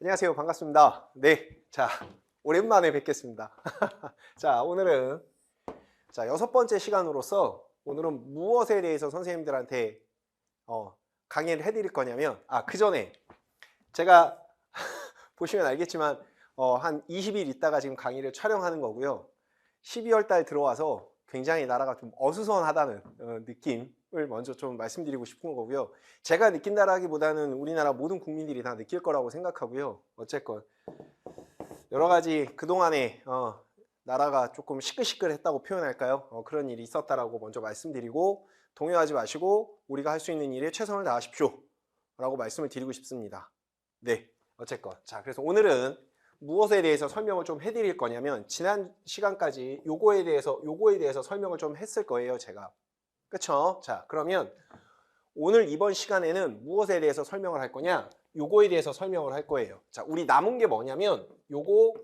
안녕하세요. 반갑습니다. 네. 자, 오랜만에 뵙겠습니다. 자, 오늘은 여섯 번째 시간으로서 오늘은 무엇에 대해서 선생님들한테 강의를 해드릴 거냐면, 그 전에 제가 보시면 알겠지만, 한 20일 있다가 지금 강의를 촬영하는 거고요. 12월 달 들어와서 굉장히 나라가 좀 어수선하다는 느낌을 먼저 좀 말씀드리고 싶은 거고요. 제가 느낀다라기보다는 우리나라 모든 국민들이 다 느낄 거라고 생각하고요. 어쨌건 여러 가지 그동안에 나라가 조금 시끌시끌했다고 표현할까요? 그런 일이 있었다라고 먼저 말씀드리고, 동요하지 마시고 우리가 할 수 있는 일에 최선을 다하십시오 라고 말씀을 드리고 싶습니다. 네, 어쨌건 그래서 오늘은 무엇에 대해서 설명을 좀 해드릴 거냐면, 지난 시간까지 요거에 대해서 설명을 좀 했을 거예요, 제가. 그쵸? 자, 그러면 오늘 이번 시간에는 무엇에 대해서 설명을 할 거냐? 요거에 대해서 설명을 할 거예요. 자, 우리 남은 게 뭐냐면 요거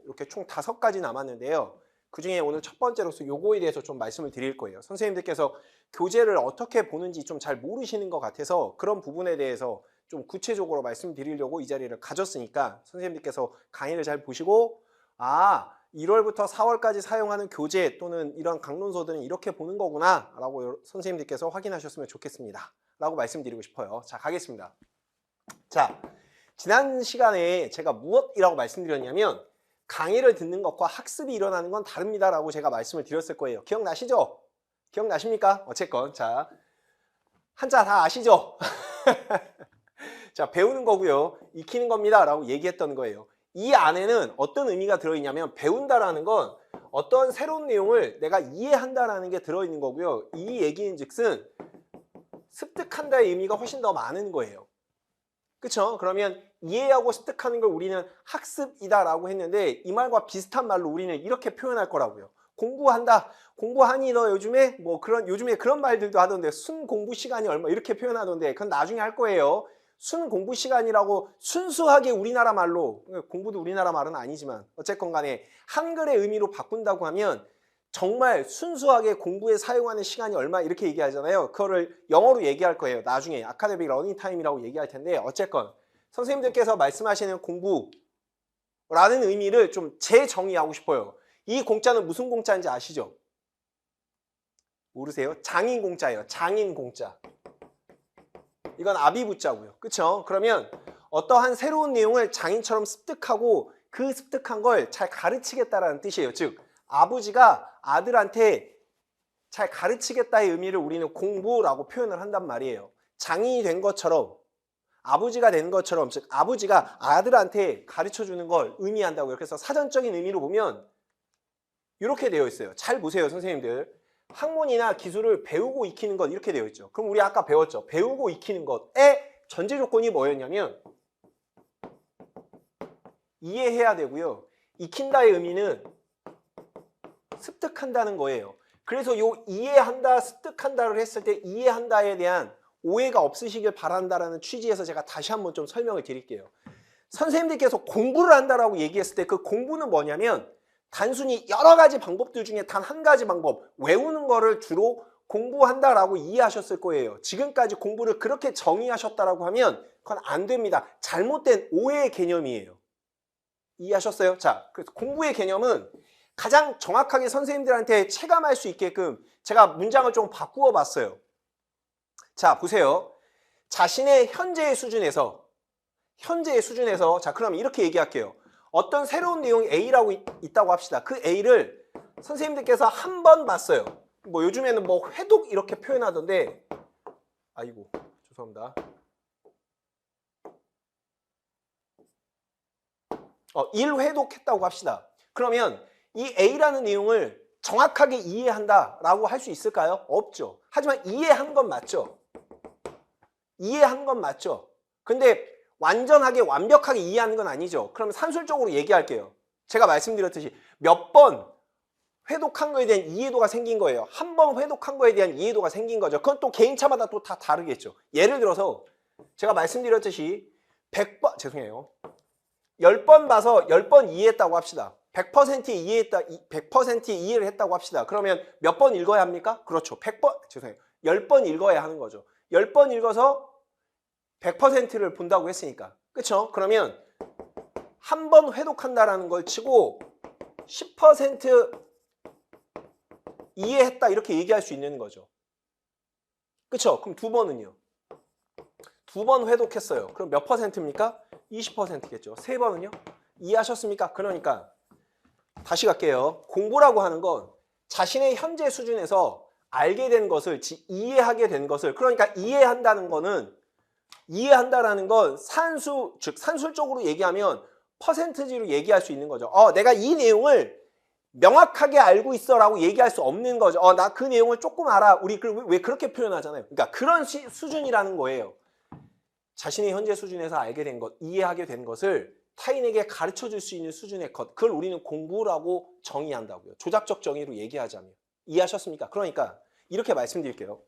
이렇게 총 5가지 남았는데요. 그 중에 오늘 첫 번째로서 요거에 대해서 좀 말씀을 드릴 거예요. 선생님들께서 교재를 어떻게 보는지 좀 잘 모르시는 것 같아서 그런 부분에 대해서 좀 구체적으로 말씀드리려고 이 자리를 가졌으니까, 선생님들께서 강의를 잘 보시고 1월부터 4월까지 사용하는 교재 또는 이런 강론서들은 이렇게 보는 거구나 라고 선생님들께서 확인하셨으면 좋겠습니다 라고 말씀드리고 싶어요. 자, 가겠습니다. 자, 지난 시간에 제가 무엇이라고 말씀드렸냐면, 강의를 듣는 것과 학습이 일어나는 건 다릅니다 라고 제가 말씀을 드렸을 거예요. 기억나시죠? 기억나십니까? 어쨌건 자, 한자 다 아시죠? 자, 배우는 거고요. 익히는 겁니다 라고 얘기했던 거예요. 이 안에는 어떤 의미가 들어있냐면, 배운다라는 건 어떤 새로운 내용을 내가 이해한다라는 게 들어있는 거고요. 이 얘기인 즉슨 습득한다의 의미가 훨씬 더 많은 거예요. 그쵸? 그러면 이해하고 습득하는 걸 우리는 학습이다라고 했는데, 이 말과 비슷한 말로 우리는 이렇게 표현할 거라고요. 공부한다. 공부하니 너 요즘에 요즘에 그런 말들도 하던데, 순 공부 시간이 얼마 이렇게 표현하던데, 그건 나중에 할 거예요. 순 공부 시간이라고 순수하게 우리나라 말로, 공부도 우리나라 말은 아니지만 어쨌건 간에 한글의 의미로 바꾼다고 하면 정말 순수하게 공부에 사용하는 시간이 얼마 이렇게 얘기하잖아요. 그거를 영어로 얘기할 거예요. 나중에 아카데믹 러닝 타임이라고 얘기할 텐데, 어쨌건 선생님들께서 말씀하시는 공부라는 의미를 좀 재정의하고 싶어요. 이 공짜는 무슨 공짜인지 아시죠? 모르세요? 장인 공짜예요. 장인 공짜. 이건 아비부자고요. 그쵸? 그러면 어떠한 새로운 내용을 장인처럼 습득하고 그 습득한 걸 잘 가르치겠다라는 뜻이에요. 즉, 아버지가 아들한테 잘 가르치겠다의 의미를 우리는 공부라고 표현을 한단 말이에요. 장인이 된 것처럼, 아버지가 된 것처럼, 즉 아버지가 아들한테 가르쳐주는 걸 의미한다고요. 그래서 사전적인 의미로 보면 이렇게 되어 있어요. 잘 보세요, 선생님들. 학문이나 기술을 배우고 익히는 것 이렇게 되어 있죠. 그럼 우리 아까 배웠죠. 배우고 익히는 것의 전제 조건이 뭐였냐면 이해해야 되고요. 익힌다의 의미는 습득한다는 거예요. 그래서 요 이해한다, 습득한다를 했을 때 이해한다에 대한 오해가 없으시길 바란다라는 취지에서 제가 다시 한번 좀 설명을 드릴게요. 선생님들께서 공부를 한다라고 얘기했을 때 그 공부는 뭐냐면, 단순히 여러 가지 방법들 중에 단 한 가지 방법, 외우는 거를 주로 공부한다라고 이해하셨을 거예요. 지금까지 공부를 그렇게 정의하셨다라고 하면 그건 안 됩니다. 잘못된 오해의 개념이에요. 이해하셨어요? 자, 그래서 공부의 개념은 가장 정확하게 선생님들한테 체감할 수 있게끔 제가 문장을 좀 바꾸어 봤어요. 자, 보세요. 자신의 현재의 수준에서 자, 그럼 이렇게 얘기할게요. 어떤 새로운 내용이 A라고 있다고 합시다. 그 A를 선생님들께서 한 번 봤어요. 요즘에는 회독 이렇게 표현하던데, 아이고 죄송합니다. 1회독했다고 합시다. 그러면 이 A라는 내용을 정확하게 이해한다라고 할 수 있을까요? 없죠. 하지만 이해한 건 맞죠. 이해한 건 맞죠. 근데 완전하게 완벽하게 이해하는 건 아니죠. 그럼 산술적으로 얘기할게요. 제가 말씀드렸듯이 몇 번 회독한 거에 대한 이해도가 생긴 거예요. 한 번 회독한 거에 대한 이해도가 생긴 거죠. 그건 또 개인차마다 또 다 다르겠죠. 예를 들어서 제가 말씀드렸듯이 100번, 죄송해요. 10번 봐서 10번 이해했다고 합시다. 100% 이해했다, 100% 이해를 했다고 합시다. 그러면 몇 번 읽어야 합니까? 그렇죠. 100번, 죄송해요. 10번 읽어야 하는 거죠. 10번 읽어서 100%를 본다고 했으니까. 그쵸? 그러면 한 번 회독한다라는 걸 치고 10% 이해했다 이렇게 얘기할 수 있는 거죠. 그쵸? 그럼 두 번은요? 두 번 회독했어요. 그럼 몇 퍼센트입니까? 20%겠죠. 세 번은요? 이해하셨습니까? 그러니까 다시 갈게요. 공부라고 하는 건 자신의 현재 수준에서 알게 된 것을, 이해하게 된 것을, 그러니까 이해한다는 건 산수, 즉 산술적으로 얘기하면 퍼센트지로 얘기할 수 있는 거죠. 내가 이 내용을 명확하게 알고 있어라고 얘기할 수 없는 거죠. 나 그 내용을 조금 알아. 우리 왜 그렇게 표현하잖아요. 그러니까 그런 수준이라는 거예요. 자신의 현재 수준에서 알게 된 것, 이해하게 된 것을 타인에게 가르쳐 줄 수 있는 수준의 것, 그걸 우리는 공부라고 정의한다고요. 조작적 정의로 얘기하자면. 이해하셨습니까? 그러니까 이렇게 말씀드릴게요.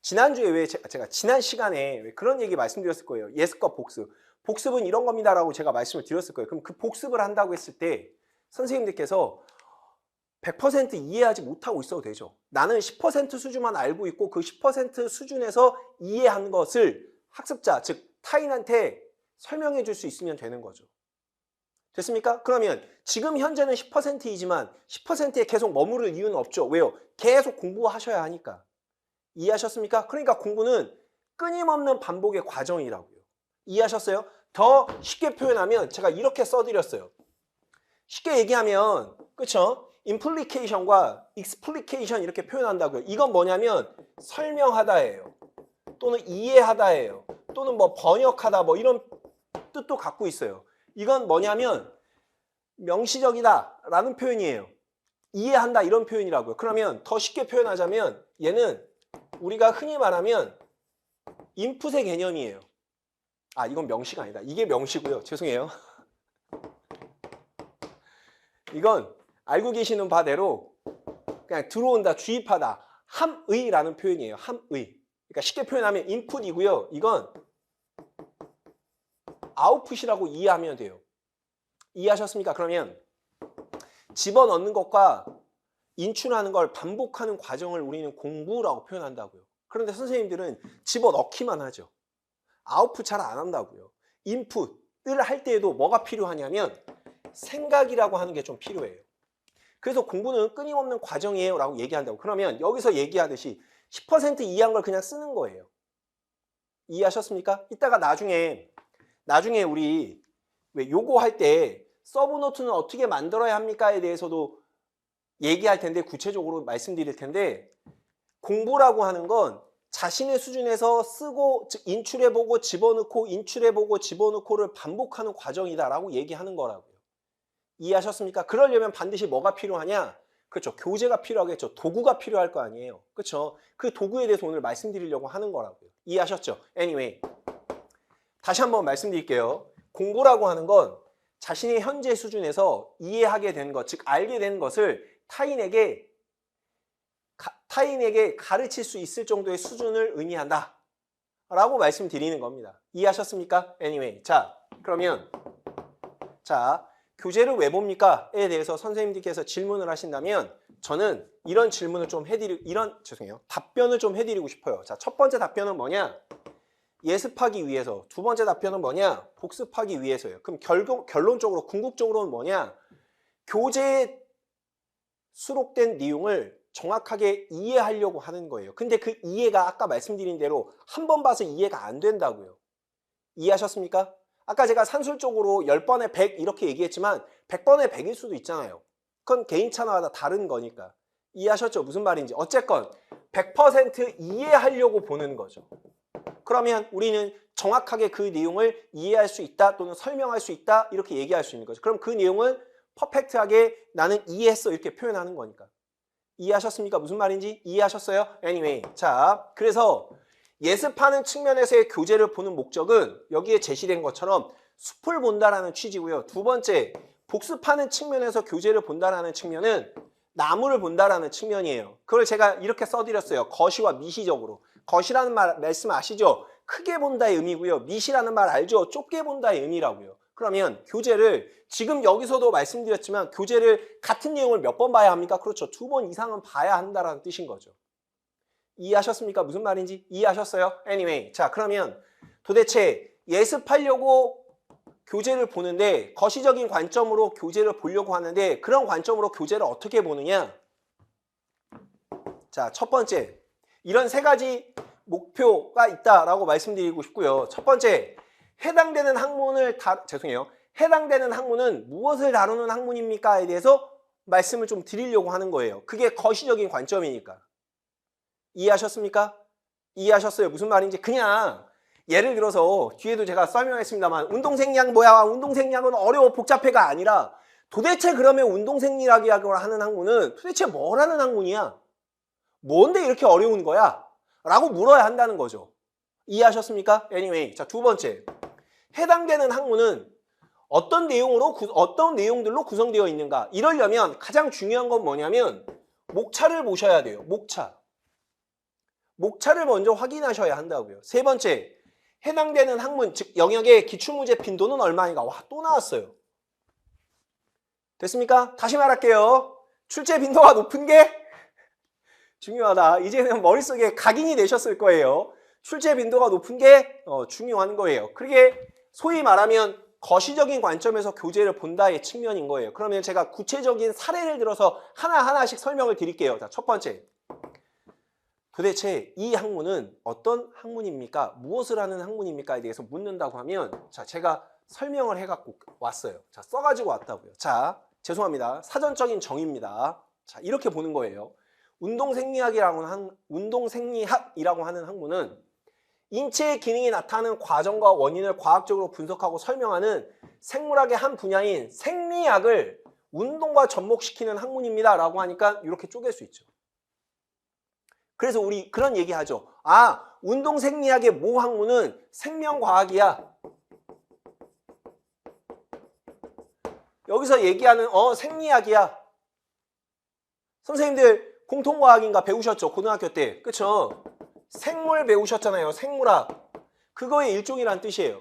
지난주에 왜 제가 지난 시간에 왜 그런 얘기 말씀드렸을 거예요. 예습과 복습. 복습은 이런 겁니다라고 제가 말씀을 드렸을 거예요. 그럼 그 복습을 한다고 했을 때 선생님들께서 100% 이해하지 못하고 있어도 되죠. 나는 10% 수준만 알고 있고 그 10% 수준에서 이해한 것을 학습자, 즉 타인한테 설명해 줄 수 있으면 되는 거죠. 됐습니까? 그러면 지금 현재는 10%이지만 10%에 계속 머무를 이유는 없죠. 왜요? 계속 공부하셔야 하니까. 이해하셨습니까? 그러니까 공부는 끊임없는 반복의 과정이라고요. 이해하셨어요? 더 쉽게 표현하면 제가 이렇게 써드렸어요. 쉽게 얘기하면 그쵸? implication과 explication 이렇게 표현한다고요. 이건 뭐냐면 설명하다예요. 또는 이해하다예요. 또는 뭐 번역하다 뭐 이런 뜻도 갖고 있어요. 이건 뭐냐면 명시적이다 라는 표현이에요. 이해한다 이런 표현이라고요. 그러면 더 쉽게 표현하자면 얘는 우리가 흔히 말하면 인풋의 개념이에요. 이건 명시가 아니다. 이게 명시고요. 죄송해요. 이건 알고 계시는 바대로 그냥 들어온다, 주입하다, 함의라는 표현이에요. 함의. 그러니까 쉽게 표현하면 인풋이고요. 이건 아웃풋이라고 이해하면 돼요. 이해하셨습니까? 그러면 집어넣는 것과 인출하는 걸 반복하는 과정을 우리는 공부라고 표현한다고요. 그런데 선생님들은 집어넣기만 하죠. 아웃풋 잘 안 한다고요. 인풋을 할 때에도 뭐가 필요하냐면 생각이라고 하는 게 좀 필요해요. 그래서 공부는 끊임없는 과정이에요 라고 얘기한다고. 그러면 여기서 얘기하듯이 10% 이해한 걸 그냥 쓰는 거예요. 이해하셨습니까? 이따가 나중에 우리 왜 요거 할 때 서브노트는 어떻게 만들어야 합니까에 대해서도 얘기할 텐데 구체적으로 말씀드릴 텐데 공부라고 하는 건 자신의 수준에서 쓰고 인출해보고 집어넣고 인출해보고 집어넣고를 반복하는 과정이다라고 얘기하는 거라고요. 이해하셨습니까? 그러려면 반드시 뭐가 필요하냐? 그렇죠. 교재가 필요하겠죠. 도구가 필요할 거 아니에요. 그렇죠. 그 도구에 대해서 오늘 말씀드리려고 하는 거라고요. 이해하셨죠? Anyway, 다시 한번 말씀드릴게요. 공부라고 하는 건 자신의 현재 수준에서 이해하게 된 것, 즉 알게 된 것을 타인에게 가르칠 수 있을 정도의 수준을 의미한다 라고 말씀드리는 겁니다. 이해하셨습니까? Anyway, 그러면 교재를 왜 봅니까? 에 대해서 선생님들께서 질문을 하신다면 저는 이런 질문을 좀 답변을 좀 해드리고 싶어요. 첫 번째 답변은 뭐냐? 예습하기 위해서. 두 번째 답변은 뭐냐? 복습하기 위해서예요. 그럼 결론적으로 궁극적으로는 뭐냐? 교재에 수록된 내용을 정확하게 이해하려고 하는 거예요. 근데 그 이해가 아까 말씀드린 대로 한 번 봐서 이해가 안 된다고요. 이해하셨습니까? 아까 제가 산술적으로 10번에 100 이렇게 얘기했지만 100번에 100일 수도 있잖아요. 그건 개인차마다 다른 거니까. 이해하셨죠? 무슨 말인지. 어쨌건 100% 이해하려고 보는 거죠. 그러면 우리는 정확하게 그 내용을 이해할 수 있다 또는 설명할 수 있다 이렇게 얘기할 수 있는 거죠. 그럼 그 내용을 퍼펙트하게 나는 이해했어 이렇게 표현하는 거니까. 이해하셨습니까? 무슨 말인지 이해하셨어요? Anyway, 그래서 예습하는 측면에서의 교재를 보는 목적은 여기에 제시된 것처럼 숲을 본다라는 취지고요. 두 번째, 복습하는 측면에서 교재를 본다라는 측면은 나무를 본다라는 측면이에요. 그걸 제가 이렇게 써드렸어요. 거시와 미시적으로. 거시라는 말씀 아시죠? 크게 본다의 의미고요. 미시라는 말 알죠? 좁게 본다의 의미라고요. 그러면 교재를 지금 여기서도 말씀드렸지만 교재를 같은 내용을 몇 번 봐야 합니까? 그렇죠. 2번 이상은 봐야 한다라는 뜻인 거죠. 이해하셨습니까? 무슨 말인지 이해하셨어요? Anyway, 그러면 도대체 예습하려고 교재를 보는데 거시적인 관점으로 교재를 보려고 하는데 그런 관점으로 교재를 어떻게 보느냐? 자, 첫 번째, 이런 세 가지 목표가 있다라고 말씀드리고 싶고요. 첫 번째, 해당되는 학문을 해당되는 학문은 무엇을 다루는 학문입니까에 대해서 말씀을 좀 드리려고 하는 거예요. 그게 거시적인 관점이니까. 이해하셨습니까? 이해하셨어요? 무슨 말인지. 그냥 예를 들어서 뒤에도 제가 설명했습니다만 운동생리학 뭐야? 운동생리학은 어려워 복잡해가 아니라 도대체 그러면 운동생리학이라고 하는 학문은 도대체 뭐라는 학문이야? 뭔데 이렇게 어려운 거야? 라고 물어야 한다는 거죠. 이해하셨습니까? Anyway, 자, 두 번째, 해당되는 학문은 어떤 내용들로 구성되어 있는가? 이러려면 가장 중요한 건 뭐냐면 목차를 보셔야 돼요. 목차를 먼저 확인하셔야 한다고요. 세 번째, 해당되는 학문, 즉 영역의 기출문제 빈도는 얼마인가? 와, 또 나왔어요. 됐습니까? 다시 말할게요. 출제 빈도가 높은 게 중요하다. 이제는 머릿속에 각인이 되셨을 거예요. 출제 빈도가 높은 게 중요한 거예요. 그게 소위 말하면 거시적인 관점에서 교재를 본다의 측면인 거예요. 그러면 제가 구체적인 사례를 들어서 하나하나씩 설명을 드릴게요. 자, 첫 번째, 도대체 이 학문은 어떤 학문입니까? 무엇을 하는 학문입니까에 대해서 묻는다고 하면, 자, 제가 설명을 해갖고 왔어요. 자, 써가지고 왔다고요. 자, 죄송합니다. 사전적인 정의입니다. 자, 이렇게 보는 거예요. 운동생리학이라고 하는 학문은 인체의 기능이 나타나는 과정과 원인을 과학적으로 분석하고 설명하는 생물학의 한 분야인 생리학을 운동과 접목시키는 학문입니다. 라고 하니까 이렇게 쪼갤 수 있죠. 그래서 우리 그런 얘기 하죠. 아, 운동생리학의 모 학문은 생명과학이야. 여기서 얘기하는 생리학이야. 선생님들 공통과학인가 배우셨죠? 고등학교 때. 그쵸? 생물 배우셨잖아요. 생물학. 그거의 일종이란 뜻이에요.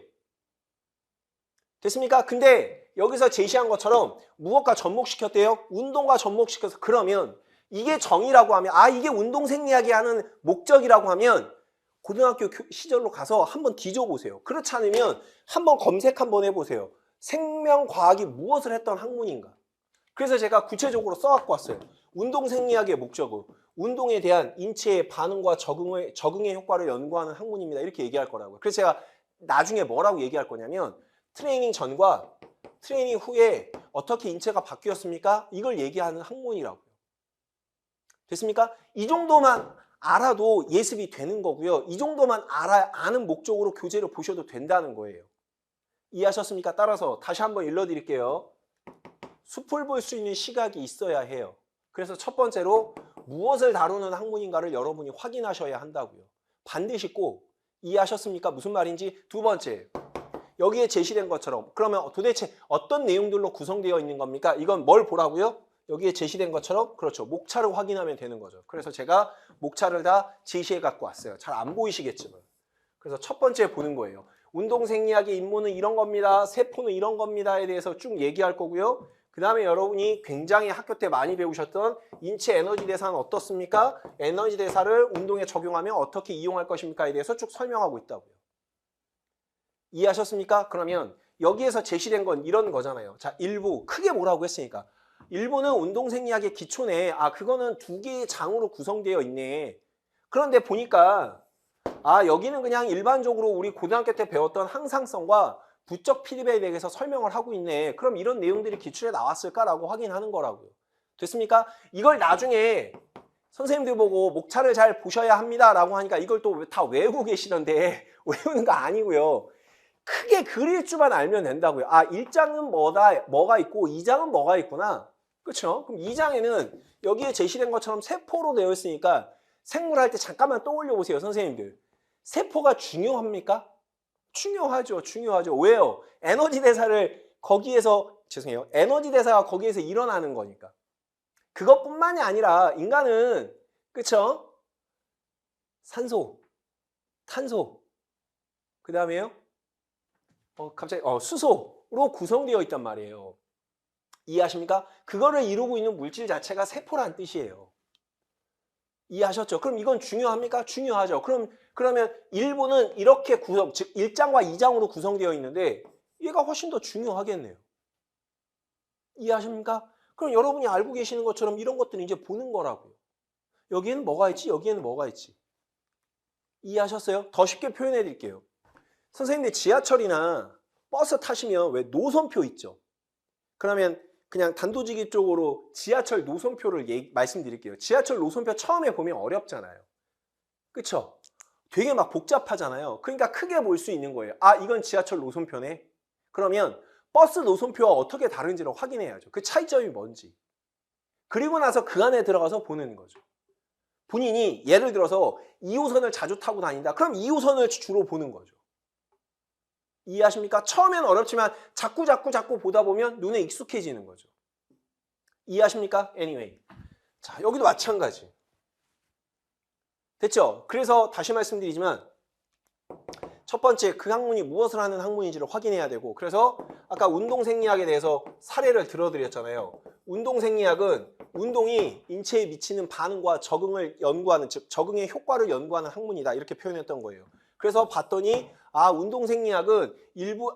됐습니까? 근데 여기서 제시한 것처럼 무엇과 접목시켰대요? 운동과 접목시켜서. 그러면 이게 정의라고 하면, 아, 이게 운동생리학이 하는 목적이라고 하면 고등학교 시절로 가서 한번 뒤져보세요. 그렇지 않으면 한번 검색 한번 해보세요. 생명과학이 무엇을 했던 학문인가. 그래서 제가 구체적으로 써갖고 왔어요. 운동생리학의 목적은 운동에 대한 인체의 반응과 적응의 효과를 연구하는 학문입니다. 이렇게 얘기할 거라고요. 그래서 제가 나중에 뭐라고 얘기할 거냐면 트레이닝 전과 트레이닝 후에 어떻게 인체가 바뀌었습니까? 이걸 얘기하는 학문이라고요. 됐습니까? 이 정도만 알아도 예습이 되는 거고요. 이 정도만 아는 목적으로 교재를 보셔도 된다는 거예요. 이해하셨습니까? 따라서 다시 한번 일러드릴게요. 숲을 볼 수 있는 시각이 있어야 해요. 그래서 첫 번째로 무엇을 다루는 학문인가를 여러분이 확인하셔야 한다고요. 반드시 꼭 이해하셨습니까? 무슨 말인지. 두 번째, 여기에 제시된 것처럼 그러면 도대체 어떤 내용들로 구성되어 있는 겁니까? 이건 뭘 보라고요? 여기에 제시된 것처럼 그렇죠. 목차를 확인하면 되는 거죠. 그래서 제가 목차를 다 제시해 갖고 왔어요. 잘 안 보이시겠지만. 그래서 첫 번째 보는 거예요. 운동생리학의 임무는 이런 겁니다. 세포는 이런 겁니다에 대해서 쭉 얘기할 거고요. 그 다음에 여러분이 굉장히 학교 때 많이 배우셨던 인체 에너지 대사는 어떻습니까? 에너지 대사를 운동에 적용하면 어떻게 이용할 것입니까에 대해서 쭉 설명하고 있다고요. 이해하셨습니까? 그러면 여기에서 제시된 건 이런 거잖아요. 자, 일부 크게 뭐라고 했으니까 일부는 운동생리학의 기초네. 아, 그거는 두 개의 장으로 구성되어 있네. 그런데 보니까 아, 여기는 그냥 일반적으로 우리 고등학교 때 배웠던 항상성과 부적 피드백에 대해서 설명을 하고 있네. 그럼 이런 내용들이 기출에 나왔을까라고 확인하는 거라고요. 됐습니까? 이걸 나중에 선생님들 보고 목차를 잘 보셔야 합니다 라고 하니까 이걸 또 다 외우고 계시던데 외우는 거 아니고요. 크게 그릴 줄만 알면 된다고요. 아, 1장은 뭐가 있고 2장은 뭐가 있구나. 그렇죠? 그럼 2장에는 여기에 제시된 것처럼 세포로 되어 있으니까 생물할 때 잠깐만 떠올려 보세요, 선생님들. 세포가 중요합니까? 중요하죠. 중요하죠. 왜요? 에너지 대사가 거기에서 일어나는 거니까. 그것뿐만이 아니라 인간은 그쵸? 산소, 탄소, 그 다음에요? 수소로 구성되어 있단 말이에요. 이해하십니까? 그거를 이루고 있는 물질 자체가 세포란 뜻이에요. 이해하셨죠? 그럼 이건 중요합니까? 중요하죠. 그러면 1부는 이렇게 구성, 즉 1장과 2장으로 구성되어 있는데 얘가 훨씬 더 중요하겠네요. 이해하십니까? 그럼 여러분이 알고 계시는 것처럼 이런 것들은 이제 보는 거라고요. 여기에는 뭐가 있지? 여기에는 뭐가 있지? 이해하셨어요? 더 쉽게 표현해 드릴게요. 선생님들 지하철이나 버스 타시면 왜 노선표 있죠? 그러면 그냥 단도직입적으로 지하철 노선표를 말씀드릴게요. 지하철 노선표 처음에 보면 어렵잖아요. 그쵸? 되게 막 복잡하잖아요. 그러니까 크게 볼 수 있는 거예요. 아, 이건 지하철 노선표네. 그러면 버스 노선표와 어떻게 다른지를 확인해야죠. 그 차이점이 뭔지. 그리고 나서 그 안에 들어가서 보는 거죠. 본인이 예를 들어서 2호선을 자주 타고 다닌다. 그럼 2호선을 주로 보는 거죠. 이해하십니까? 처음엔 어렵지만 자꾸 보다 보면 눈에 익숙해지는 거죠. 이해하십니까? Anyway. 자, 여기도 마찬가지. 됐죠? 그래서 다시 말씀드리지만 첫 번째, 그 학문이 무엇을 하는 학문인지를 확인해야 되고, 그래서 아까 운동생리학에 대해서 사례를 들어드렸잖아요. 운동생리학은 운동이 인체에 미치는 반응과 적응을 연구하는, 즉 적응의 효과를 연구하는 학문이다, 이렇게 표현했던 거예요. 그래서 봤더니 아, 운동생리학은 일부는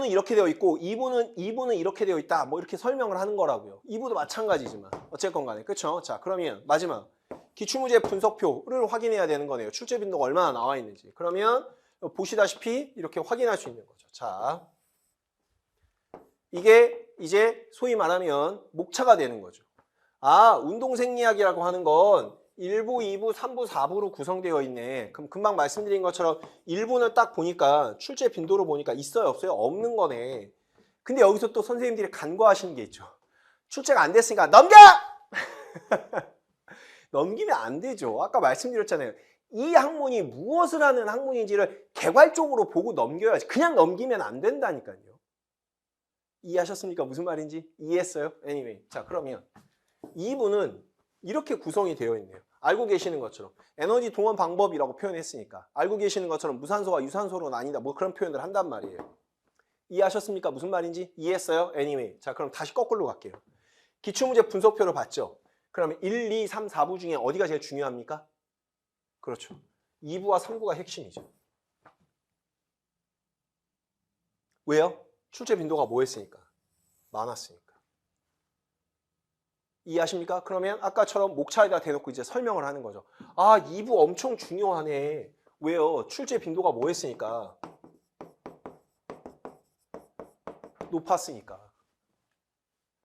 이렇게 되어 있고 2부는 이렇게 되어 있다, 뭐 이렇게 설명을 하는 거라고요. 2부도 마찬가지지만 어쨌건 간에. 그렇죠? 자, 그러면 마지막 기출문제 분석표를 확인해야 되는 거네요. 출제 빈도가 얼마나 나와 있는지. 그러면 보시다시피 이렇게 확인할 수 있는 거죠. 자, 이게 이제 소위 말하면 목차가 되는 거죠. 아, 운동생리학이라고 하는 건 1부, 2부, 3부, 4부로 구성되어 있네. 그럼 금방 말씀드린 것처럼 1부는 딱 보니까 출제 빈도로 보니까 있어요, 없어요? 없는 거네. 근데 여기서 또 선생님들이 간과하시는 게 있죠. 출제가 안 됐으니까 넘겨! 넘기면 안 되죠. 아까 말씀드렸잖아요. 이 학문이 무엇을 하는 학문인지를 개괄적으로 보고 넘겨야지. 그냥 넘기면 안 된다니까요. 이해하셨습니까? 무슨 말인지? 이해했어요? Anyway. 자, 그러면 2부는 이렇게 구성이 되어 있네요. 알고 계시는 것처럼 에너지 동원 방법이라고 표현했으니까 알고 계시는 것처럼 무산소와 유산소로 나뉜다, 뭐 그런 표현을 한단 말이에요. 이해하셨습니까? 무슨 말인지? 이해했어요? Anyway. 자, 그럼 다시 거꾸로 갈게요. 기출문제 분석표를 봤죠? 그러면 1, 2, 3, 4부 중에 어디가 제일 중요합니까? 그렇죠. 2부와 3부가 핵심이죠. 왜요? 출제 빈도가 뭐였으니까? 많았으니까. 이해하십니까? 그러면 아까처럼 목차에다 대놓고 이제 설명을 하는 거죠. 아, 2부 엄청 중요하네. 왜요? 출제 빈도가 뭐였으니까? 높았으니까.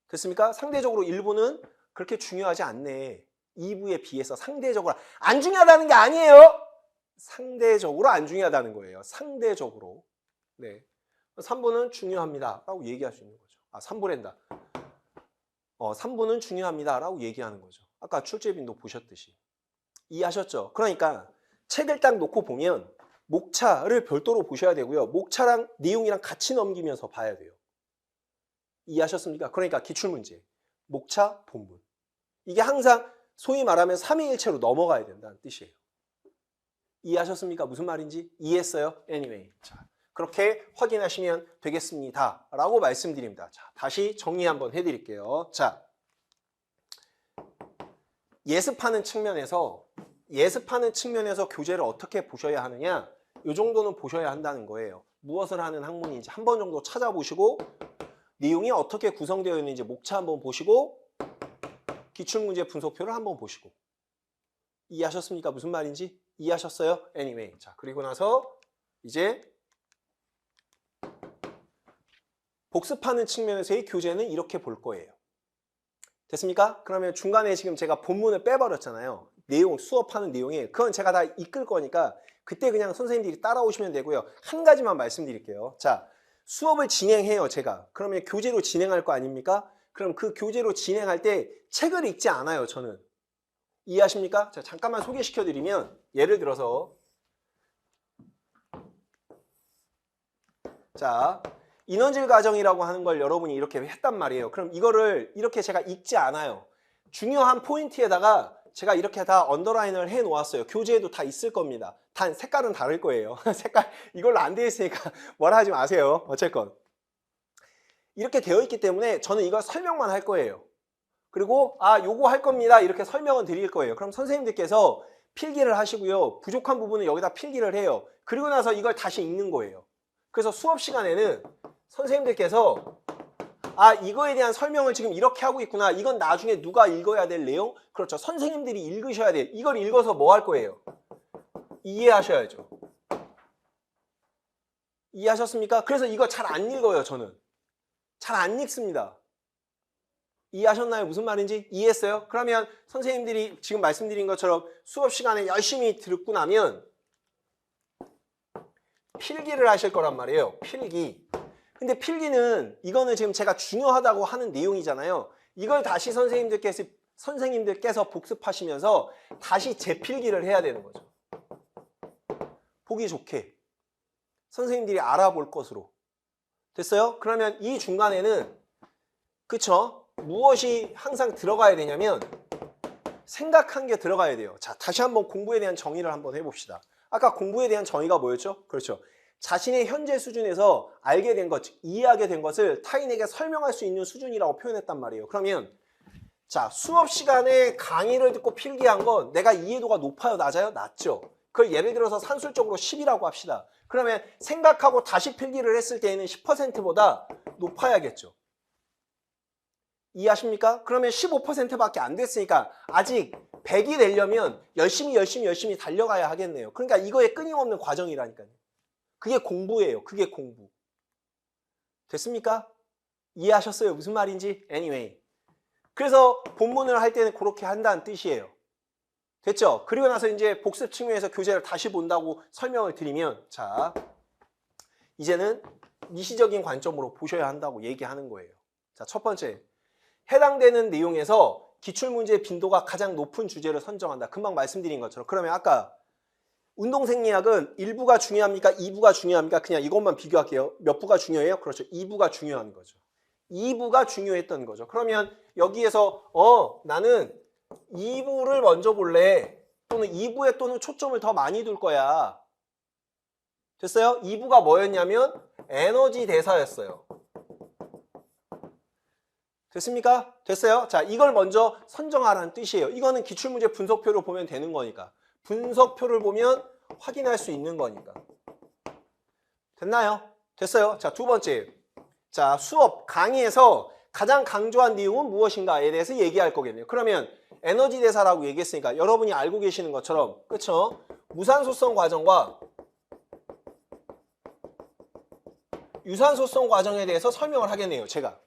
됐습니까? 상대적으로 1부는 그렇게 중요하지 않네. 2부에 비해서 상대적으로 안 중요하다는 게 아니에요. 상대적으로 안 중요하다는 거예요. 상대적으로. 네. 3부는 중요합니다 라고 얘기할 수 있는 거죠. 아, 3부랜다. 3부는 중요합니다 라고 얘기하는 거죠. 아까 출제 빈도 보셨듯이. 이해하셨죠? 그러니까 책을 딱 놓고 보면 목차를 별도로 보셔야 되고요. 목차랑 내용이랑 같이 넘기면서 봐야 돼요. 이해하셨습니까? 그러니까 기출문제, 목차, 본문. 이게 항상 소위 말하면 3위일체로 넘어가야 된다는 뜻이에요. 이해하셨습니까? 무슨 말인지? 이해했어요? Anyway. 자, 그렇게 확인하시면 되겠습니다 라고 말씀드립니다. 자, 다시 정리 한번 해드릴게요. 자, 예습하는 측면에서 교재를 어떻게 보셔야 하느냐, 이 정도는 보셔야 한다는 거예요. 무엇을 하는 학문인지 한 번 정도 찾아보시고, 내용이 어떻게 구성되어 있는지 목차 한번 보시고, 기출문제 분석표를 한번 보시고. 이해하셨습니까? 무슨 말인지? 이해하셨어요? Anyway. 자, 그리고 나서 이제 복습하는 측면에서의 교재는 이렇게 볼 거예요. 됐습니까? 그러면 중간에 지금 제가 본문을 빼버렸잖아요. 내용, 수업하는 내용에. 그건 제가 다 이끌 거니까 그때 그냥 선생님들이 따라오시면 되고요. 한 가지만 말씀드릴게요. 자, 수업을 진행해요, 제가. 그러면 교재로 진행할 거 아닙니까? 그럼 그 교재로 진행할 때 책을 읽지 않아요, 저는. 이해하십니까? 자, 잠깐만 소개시켜드리면, 예를 들어서 자, 인원질 과정이라고 하는 걸 여러분이 이렇게 했단 말이에요. 그럼 이거를 이렇게 제가 읽지 않아요. 중요한 포인트에다가 제가 이렇게 다 언더라인을 해 놓았어요. 교재에도 다 있을 겁니다. 단 색깔은 다를 거예요. 색깔 이걸로 안 되어 있으니까 뭐라 하지 마세요. 어쨌건 이렇게 되어 있기 때문에 저는 이걸 설명만 할 거예요. 그리고 요거 할 겁니다. 이렇게 설명을 드릴 거예요. 그럼 선생님들께서 필기를 하시고요. 부족한 부분은 여기다 필기를 해요. 그리고 나서 이걸 다시 읽는 거예요. 그래서 수업 시간에는 선생님들께서 이거에 대한 설명을 지금 이렇게 하고 있구나. 이건 나중에 누가 읽어야 될 내용? 그렇죠. 선생님들이 읽으셔야 돼요. 이걸 읽어서 뭐 할 거예요? 이해하셔야죠. 이해하셨습니까? 그래서 이거 잘 안 읽어요, 저는. 잘 안 읽습니다. 이해하셨나요? 무슨 말인지? 이해했어요? 그러면 선생님들이 지금 말씀드린 것처럼 수업 시간에 열심히 듣고 나면 필기를 하실 거란 말이에요. 필기. 근데 필기는 이거는 지금 제가 중요하다고 하는 내용이잖아요. 이걸 다시 선생님들께서 복습하시면서 다시 재필기를 해야 되는 거죠. 보기 좋게. 선생님들이 알아볼 것으로. 됐어요? 그러면 이 중간에는 그쵸? 무엇이 항상 들어가야 되냐면 생각한 게 들어가야 돼요. 자, 다시 한번 공부에 대한 정의를 한번 해봅시다. 아까 공부에 대한 정의가 뭐였죠? 그렇죠. 자신의 현재 수준에서 알게 된 것, 즉 이해하게 된 것을 타인에게 설명할 수 있는 수준이라고 표현했단 말이에요. 그러면 자, 수업 시간에 강의를 듣고 필기한 건 내가 이해도가 높아요, 낮아요? 낮죠. 그걸 예를 들어서 산술적으로 10이라고 합시다. 그러면 생각하고 다시 필기를 했을 때에는 10%보다 높아야겠죠. 이해하십니까? 그러면 15%밖에 안 됐으니까 아직 100이 되려면 열심히 달려가야 하겠네요. 그러니까 이거의 끊임없는 과정이라니까요. 그게 공부예요. 그게 공부. 됐습니까? 이해하셨어요? 무슨 말인지? Anyway. 그래서 본문을 할 때는 그렇게 한다는 뜻이에요. 됐죠? 그리고 나서 이제 복습 측면에서 교재를 다시 본다고 설명을 드리면 자, 이제는 미시적인 관점으로 보셔야 한다고 얘기하는 거예요. 자, 첫 번째. 해당되는 내용에서 기출문제의 빈도가 가장 높은 주제를 선정한다. 금방 말씀드린 것처럼. 그러면 아까 운동생리학은 1부가 중요합니까? 2부가 중요합니까? 그냥 이것만 비교할게요. 몇 부가 중요해요? 그렇죠. 2부가 중요한 거죠. 2부가 중요했던 거죠. 그러면 여기에서 나는 2부를 먼저 볼래. 또는 2부에 또는 초점을 더 많이 둘 거야. 됐어요? 2부가 뭐였냐면 에너지 대사였어요. 됐습니까? 됐어요? 자, 이걸 먼저 선정하라는 뜻이에요. 이거는 기출문제 분석표로 보면 되는 거니까. 분석표를 보면 확인할 수 있는 거니까. 됐나요? 됐어요? 자, 두 번째. 자, 수업, 강의에서 가장 강조한 내용은 무엇인가에 대해서 얘기할 거겠네요. 그러면 에너지 대사라고 얘기했으니까 여러분이 알고 계시는 것처럼, 그쵸? 무산소성 과정과 유산소성 과정에 대해서 설명을 하겠네요, 제가.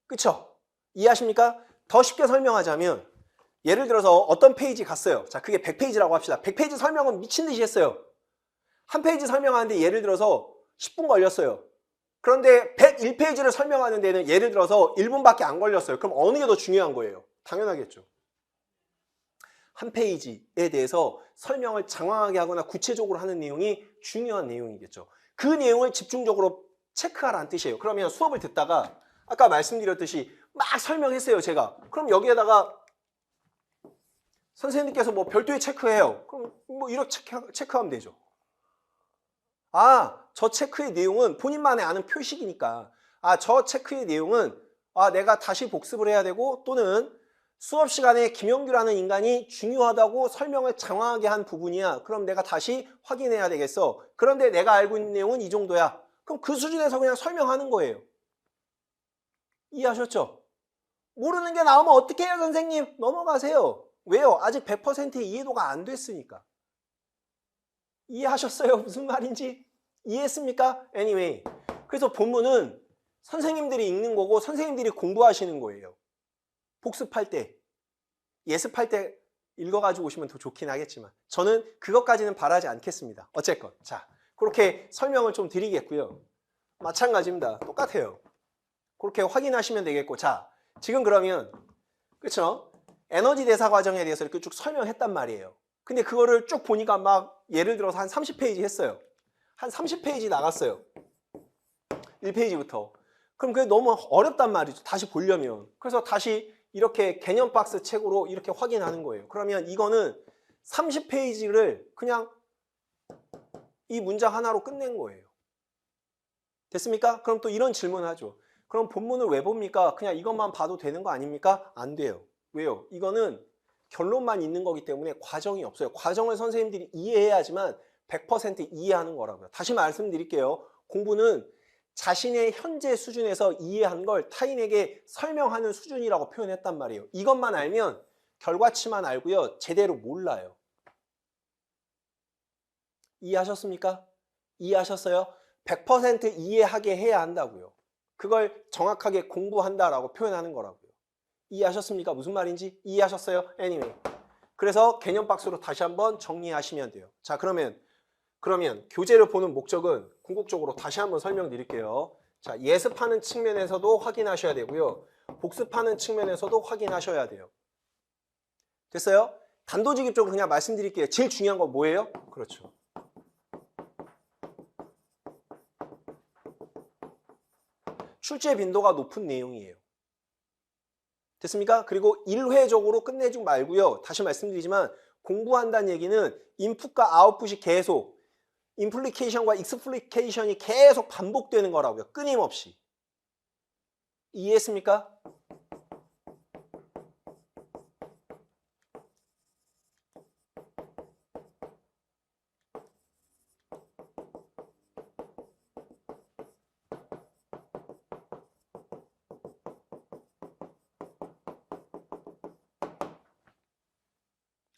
그쵸? 이해하십니까? 더 쉽게 설명하자면 예를 들어서 어떤 페이지 갔어요. 자, 그게 100페이지라고 합시다. 100페이지 설명은 미친 듯이 했어요. 한 페이지 설명하는데 예를 들어서 10분 걸렸어요. 그런데 101페이지를 설명하는 데는 예를 들어서 1분밖에 안 걸렸어요. 그럼 어느 게 더 중요한 거예요? 당연하겠죠. 한 페이지에 대해서 설명을 장황하게 하거나 구체적으로 하는 내용이 중요한 내용이겠죠. 그 내용을 집중적으로 체크하라는 뜻이에요. 그러면 수업을 듣다가 아까 말씀드렸듯이 막 설명했어요, 제가. 그럼 여기에다가 선생님께서 뭐 별도의 체크해요. 그럼 뭐 이렇게 체크하면 되죠. 저 체크의 내용은 본인만의 아는 표식이니까. 저 체크의 내용은 내가 다시 복습을 해야 되고 또는 수업 시간에 김영규라는 인간이 중요하다고 설명을 장황하게 한 부분이야. 그럼 내가 다시 확인해야 되겠어. 그런데 내가 알고 있는 내용은 이 정도야. 그럼 그 수준에서 그냥 설명하는 거예요. 이해하셨죠? 모르는 게 나오면 어떻게 해요, 선생님? 넘어가세요. 왜요? 아직 100%의 이해도가 안 됐으니까. 이해하셨어요? 무슨 말인지? 이해했습니까? Anyway. 그래서 본문은 선생님들이 읽는 거고 선생님들이 공부하시는 거예요. 복습할 때, 예습할 때 읽어가지고 오시면 더 좋긴 하겠지만 저는 그것까지는 바라지 않겠습니다. 어쨌건. 자, 그렇게 설명을 좀 드리겠고요. 마찬가지입니다. 똑같아요. 그렇게 확인하시면 되겠고. 자, 지금 그러면 그쵸? 에너지 대사 과정에 대해서 이렇게 쭉 설명했단 말이에요. 근데 그거를 쭉 보니까 막 예를 들어서 한 30페이지 했어요. 한 30페이지 나갔어요. 1페이지부터. 그럼 그게 너무 어렵단 말이죠. 다시 보려면. 그래서 다시 이렇게 개념 박스 책으로 이렇게 확인하는 거예요. 그러면 이거는 30페이지를 그냥 이 문장 하나로 끝낸 거예요. 됐습니까? 그럼 또 이런 질문을 하죠. 그럼 본문을 왜 봅니까? 그냥 이것만 봐도 되는 거 아닙니까? 안 돼요. 왜요? 이거는 결론만 있는 거기 때문에 과정이 없어요. 과정을 선생님들이 이해해야지만 100% 이해하는 거라고요. 다시 말씀드릴게요. 공부는 자신의 현재 수준에서 이해한 걸 타인에게 설명하는 수준이라고 표현했단 말이에요. 이것만 알면 결과치만 알고요. 제대로 몰라요. 이해하셨습니까? 이해하셨어요? 100% 이해하게 해야 한다고요. 그걸 정확하게 공부한다라고 표현하는 거라고요. 이해하셨습니까? 무슨 말인지 이해하셨어요? Anyway. 그래서 개념 박스로 다시 한번 정리하시면 돼요. 자, 그러면 교재를 보는 목적은 궁극적으로 다시 한번 설명드릴게요. 자, 예습하는 측면에서도 확인하셔야 되고요. 복습하는 측면에서도 확인하셔야 돼요. 됐어요? 단도직입적으로 그냥 말씀드릴게요. 제일 중요한 건 뭐예요? 그렇죠. 출제 빈도가 높은 내용이에요. 됐습니까? 그리고 1회적으로 끝내지 말고요. 다시 말씀드리지만 공부한다는 얘기는 인풋과 아웃풋이 계속 임플리케이션과 익스플리케이션이 계속 반복되는 거라고요. 끊임없이. 이해했습니까?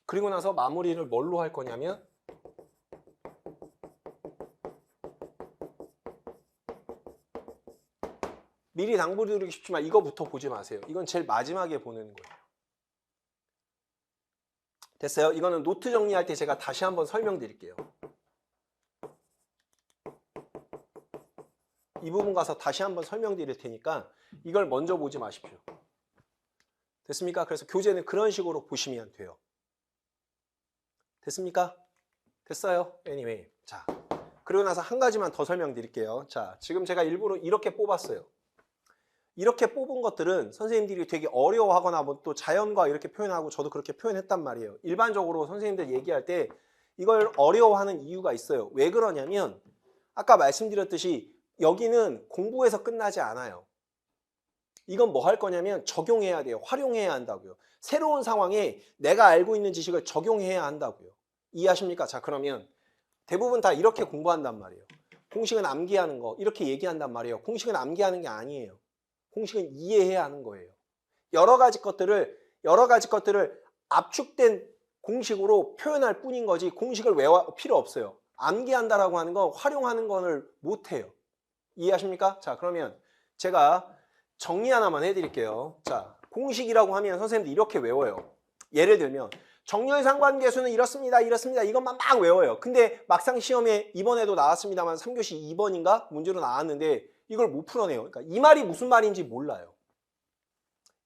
그리고 나서 마무리를 뭘로 할 거냐면 미리 당부드리고 싶지만 이거부터 보지 마세요. 이건 제일 마지막에 보는 거예요. 됐어요? 이거는 노트 정리할 때 제가 다시 한번 설명드릴게요. 이 부분 가서 다시 한번 설명드릴 테니까 이걸 먼저 보지 마십시오. 됐습니까? 그래서 교재는 그런 식으로 보시면 돼요. 됐습니까? 됐어요? Anyway. 자, 그리고 나서 한 가지만 더 설명드릴게요. 자, 지금 제가 일부러 이렇게 뽑았어요. 이렇게 뽑은 것들은 선생님들이 되게 어려워하거나 뭐 또 자연과 이렇게 표현하고 저도 그렇게 표현했단 말이에요. 일반적으로 선생님들 얘기할 때 이걸 어려워하는 이유가 있어요. 왜 그러냐면 아까 말씀드렸듯이 여기는 공부해서 끝나지 않아요. 이건 뭐 할 거냐면 적용해야 돼요. 활용해야 한다고요. 새로운 상황에 내가 알고 있는 지식을 적용해야 한다고요. 이해하십니까? 자, 그러면 대부분 다 이렇게 공부한단 말이에요. 공식은 암기하는 거 이렇게 얘기한단 말이에요. 공식은 암기하는 게 아니에요. 공식은 이해해야 하는 거예요. 여러 가지 것들을 압축된 공식으로 표현할 뿐인 거지 공식을 외워 필요 없어요. 암기한다라고 하는 건 활용하는 거를 못 해요. 이해하십니까? 자, 그러면 제가 정리 하나만 해드릴게요. 자, 공식이라고 하면 선생님들 이렇게 외워요. 예를 들면 정렬상관계수는 이렇습니다. 이것만 막 외워요. 근데 막상 시험에 이번에도 나왔습니다만 3교시 2번인가 문제로 나왔는데 이걸 못 풀어내요. 그러니까 이 말이 무슨 말인지 몰라요.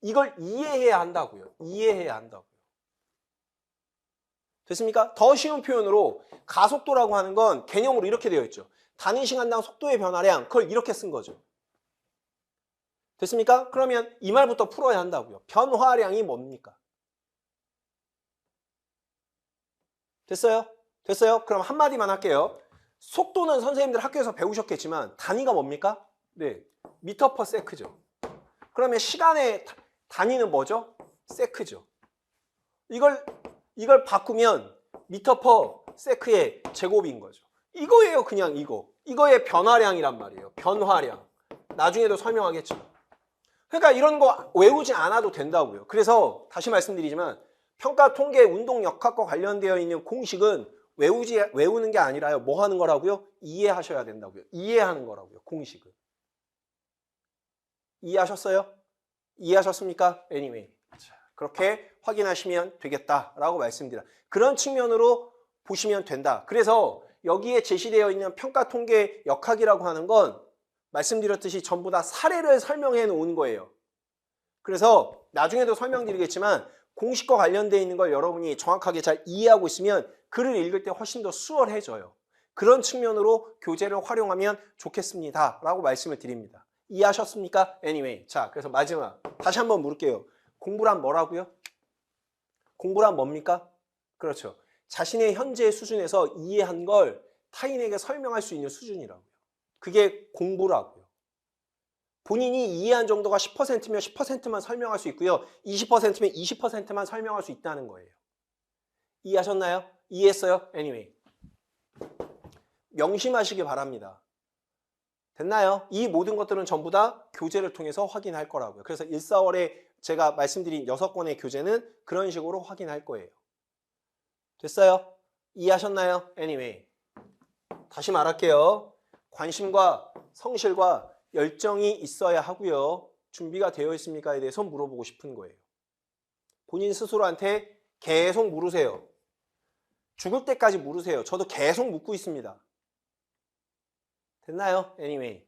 이걸 이해해야 한다고요. 이해해야 한다고요. 됐습니까? 더 쉬운 표현으로 가속도라고 하는 건 개념으로 이렇게 되어 있죠. 단위 시간당 속도의 변화량, 그걸 이렇게 쓴 거죠. 됐습니까? 그러면 이 말부터 풀어야 한다고요. 변화량이 뭡니까? 됐어요? 됐어요? 그럼 한마디만 할게요. 속도는 선생님들 학교에서 배우셨겠지만 단위가 뭡니까? 네, 미터 퍼 세크죠. 그러면 시간의 단위는 뭐죠? 세크죠. 이걸 바꾸면 미터 퍼 세크의 제곱인 거죠. 이거예요, 그냥 이거. 이거의 변화량이란 말이에요. 변화량. 나중에도 설명하겠지만. 그러니까 이런 거 외우지 않아도 된다고요. 그래서 다시 말씀드리지만 평가 통계 운동 역학과 관련되어 있는 공식은 외우는 게 아니라요. 뭐 하는 거라고요? 이해하셔야 된다고요. 이해하는 거라고요. 공식은. 이해하셨어요? 이해하셨습니까? Anyway. 자, 그렇게 확인하시면 되겠다라고 말씀드립니다. 그런 측면으로 보시면 된다. 그래서 여기에 제시되어 있는 평가 통계 역학이라고 하는 건 말씀드렸듯이 전부 다 사례를 설명해 놓은 거예요. 그래서 나중에도 설명드리겠지만 공식과 관련되어 있는 걸 여러분이 정확하게 잘 이해하고 있으면 글을 읽을 때 훨씬 더 수월해져요. 그런 측면으로 교재를 활용하면 좋겠습니다. 라고 말씀을 드립니다. 이해하셨습니까? Anyway. 자, 그래서 마지막 다시 한번 물을게요. 공부란 뭐라고요? 공부란 뭡니까? 그렇죠. 자신의 현재 수준에서 이해한 걸 타인에게 설명할 수 있는 수준이라고요. 그게 공부라고요. 본인이 이해한 정도가 10%면 10%만 설명할 수 있고요. 20%면 20%만 설명할 수 있다는 거예요. 이해하셨나요? 이해했어요? Anyway. 명심하시기 바랍니다. 됐나요? 이 모든 것들은 전부 다 교재를 통해서 확인할 거라고요. 그래서 1,4월에 제가 말씀드린 6권의 교재는 그런 식으로 확인할 거예요. 됐어요? 이해하셨나요? Anyway. 다시 말할게요. 관심과 성실과 열정이 있어야 하고요. 준비가 되어 있습니까에 대해서 물어보고 싶은 거예요. 본인 스스로한테 계속 물으세요. 죽을 때까지 물으세요. 저도 계속 묻고 있습니다. 됐나요? Anyway.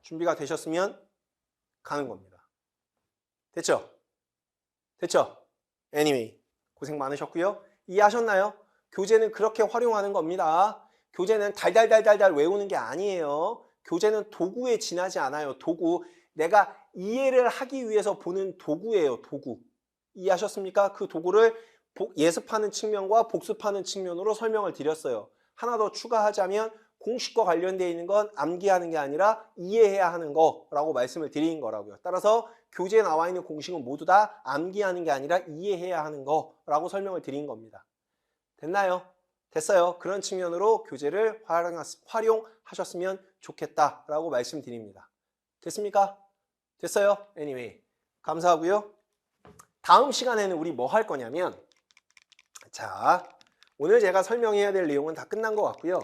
준비가 되셨으면 가는 겁니다. 됐죠? 됐죠? Anyway. 고생 많으셨고요. 이해하셨나요? 교재는 그렇게 활용하는 겁니다. 교재는 달달달달달 외우는 게 아니에요. 교재는 도구에 지나지 않아요. 도구. 내가 이해를 하기 위해서 보는 도구예요. 도구. 이해하셨습니까? 그 도구를 예습하는 측면과 복습하는 측면으로 설명을 드렸어요. 하나 더 추가하자면 공식과 관련되어 있는 건 암기하는 게 아니라 이해해야 하는 거라고 말씀을 드린 거라고요. 따라서 교재에 나와 있는 공식은 모두 다 암기하는 게 아니라 이해해야 하는 거라고 설명을 드린 겁니다. 됐나요? 됐어요. 그런 측면으로 교재를 활용하셨으면 좋겠다라고 말씀드립니다. 됐습니까? 됐어요? Anyway. 감사하고요. 다음 시간에는 우리 뭐 할 거냐면, 자, 오늘 제가 설명해야 될 내용은 다 끝난 것 같고요.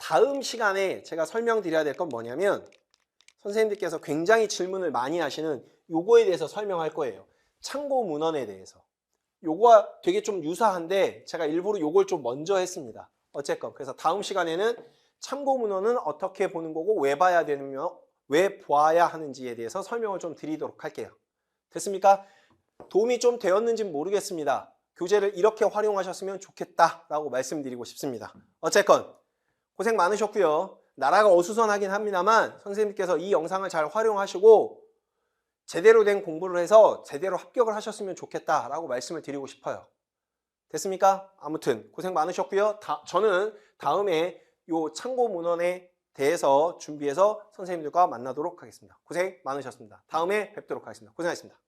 다음 시간에 제가 설명드려야 될 건 뭐냐면, 선생님들께서 굉장히 질문을 많이 하시는 요거에 대해서 설명할 거예요. 참고 문헌에 대해서. 요거와 되게 좀 유사한데 제가 일부러 요걸 좀 먼저 했습니다. 어쨌건 그래서 다음 시간에는 참고 문헌은 어떻게 보는 거고 왜 봐야 되며 왜 보아야 하는지에 대해서 설명을 좀 드리도록 할게요. 됐습니까? 도움이 좀 되었는지는 모르겠습니다. 교재를 이렇게 활용하셨으면 좋겠다라고 말씀드리고 싶습니다. 어쨌건 고생 많으셨고요. 나라가 어수선하긴 합니다만 선생님께서 이 영상을 잘 활용하시고 제대로 된 공부를 해서 제대로 합격을 하셨으면 좋겠다라고 말씀을 드리고 싶어요. 됐습니까? 아무튼 고생 많으셨고요. 저는 다음에 요 참고 문헌에 대해서 준비해서 선생님들과 만나도록 하겠습니다. 고생 많으셨습니다. 다음에 뵙도록 하겠습니다. 고생하셨습니다.